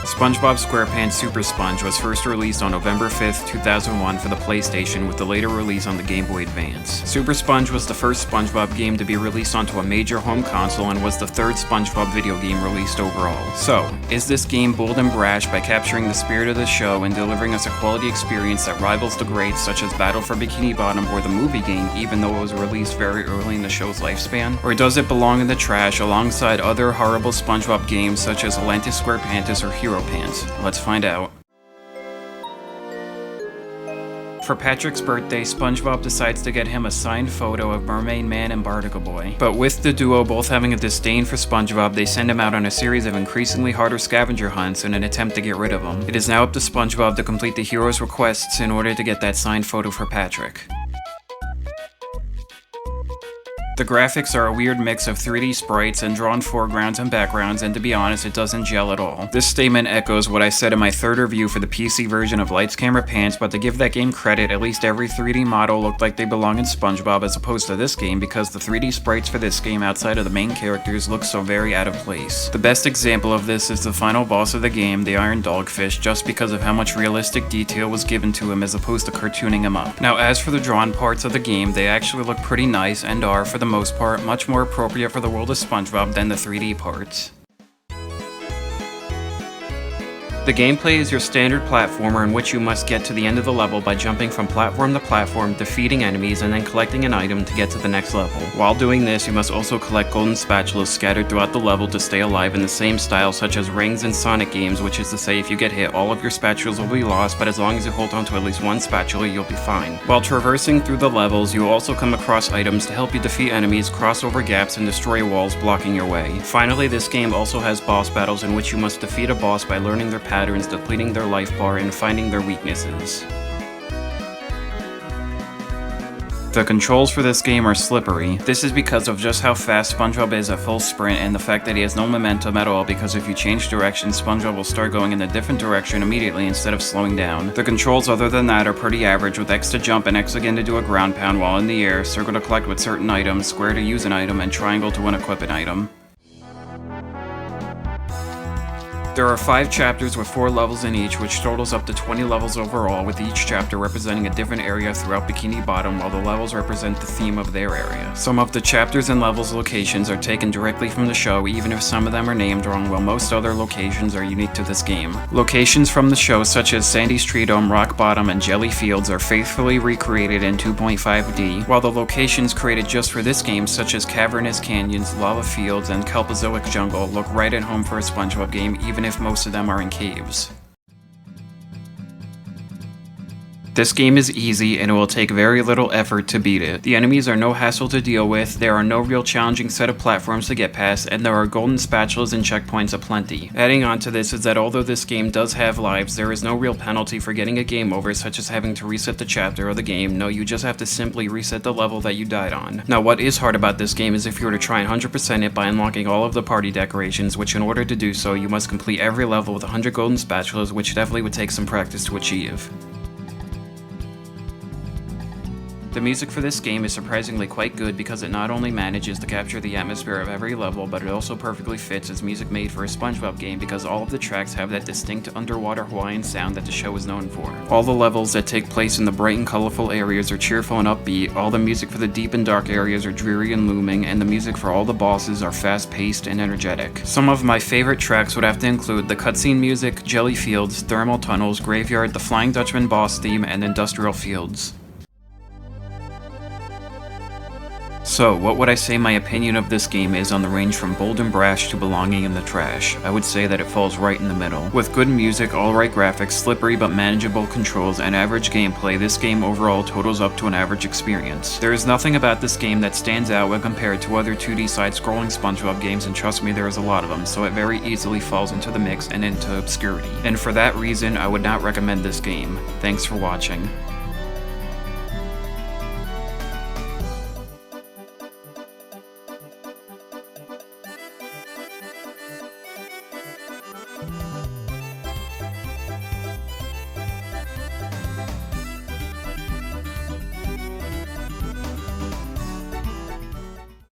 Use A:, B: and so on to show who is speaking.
A: SpongeBob SquarePants Super Sponge was first released on November 5th, 2001 for the PlayStation, with the later release on the Game Boy Advance. Super Sponge was the first SpongeBob game to be released onto a major home console and was the third SpongeBob video game released overall. So, is this game bold and brash by capturing the spirit of the show and delivering us a quality experience that rivals the greats such as Battle for Bikini Bottom or the movie game, even though it was released very early in the show's lifespan? Or does it belong in the trash alongside other horrible SpongeBob games such as Atlantis SquarePants or Hero Pants? Let's find out. For Patrick's birthday, SpongeBob decides to get him a signed photo of Mermaid Man and Barnacle Boy. But with the duo both having a disdain for SpongeBob, they send him out on a series of increasingly harder scavenger hunts in an attempt to get rid of him. It is now up to SpongeBob to complete the hero's requests in order to get that signed photo for Patrick. The graphics are a weird mix of 3D sprites and drawn foregrounds and backgrounds, and to be honest, it doesn't gel at all. This statement echoes what I said in my third review for the PC version of Lights Camera Pants, but to give that game credit, at least every 3D model looked like they belong in SpongeBob as opposed to this game, because the 3D sprites for this game outside of the main characters look so very out of place. The best example of this is the final boss of the game, the Iron Dogfish, just because of how much realistic detail was given to him as opposed to cartooning him up. Now, as for the drawn parts of the game, they actually look pretty nice and are, for the most part, much more appropriate for the world of SpongeBob than the 3D parts. The gameplay is your standard platformer in which you must get to the end of the level by jumping from platform to platform, defeating enemies, and then collecting an item to get to the next level. While doing this, you must also collect golden spatulas scattered throughout the level to stay alive in the same style such as Rings and Sonic games, which is to say if you get hit, all of your spatulas will be lost, but as long as you hold onto at least one spatula, you'll be fine. While traversing through the levels, you will also come across items to help you defeat enemies, cross over gaps, and destroy walls blocking your way. Finally, this game also has boss battles in which you must defeat a boss by learning their patterns, depleting their life bar, and finding their weaknesses. The controls for this game are slippery. This is because of just how fast SpongeBob is at full sprint and the fact that he has no momentum at all, because if you change direction, SpongeBob will start going in a different direction immediately instead of slowing down. The controls other than that are pretty average, with X to jump and X again to do a ground pound while in the air, circle to collect with certain items, square to use an item, and triangle to unequip an item. There are 5 chapters with 4 levels in each, which totals up to 20 levels overall, with each chapter representing a different area throughout Bikini Bottom, while the levels represent the theme of their area. Some of the chapters and levels locations are taken directly from the show, even if some of them are named wrong, while most other locations are unique to this game. Locations from the show such as Sandy's Tree Dome, Rock Bottom, and Jelly Fields are faithfully recreated in 2.5D, while the locations created just for this game such as Cavernous Canyons, Lava Fields, and Kelpozoic Jungle look right at home for a SpongeBob game, even if most of them are in caves. This game is easy and it will take very little effort to beat it. The enemies are no hassle to deal with, there are no real challenging set of platforms to get past, and there are golden spatulas and checkpoints aplenty. Adding on to this is that although this game does have lives, there is no real penalty for getting a game over, such as having to reset the chapter or the game. No, you just have to simply reset the level that you died on. Now, what is hard about this game is if you were to try and 100% it by unlocking all of the party decorations, which in order to do so, you must complete every level with 100 golden spatulas, which definitely would take some practice to achieve. The music for this game is surprisingly quite good because it not only manages to capture the atmosphere of every level, but it also perfectly fits as music made for a SpongeBob game because all of the tracks have that distinct underwater Hawaiian sound that the show is known for. All the levels that take place in the bright and colorful areas are cheerful and upbeat, all the music for the deep and dark areas are dreary and looming, and the music for all the bosses are fast-paced and energetic. Some of my favorite tracks would have to include the cutscene music, Jelly Fields, Thermal Tunnels, Graveyard, the Flying Dutchman boss theme, and Industrial Fields. So, what would I say my opinion of this game is on the range from bold and brash to belonging in the trash? I would say that it falls right in the middle. With good music, alright graphics, slippery but manageable controls, and average gameplay, this game overall totals up to an average experience. There is nothing about this game that stands out when compared to other 2D side-scrolling SpongeBob games, and trust me, there is a lot of them, so it very easily falls into the mix and into obscurity. And for that reason, I would not recommend this game. Thanks for watching.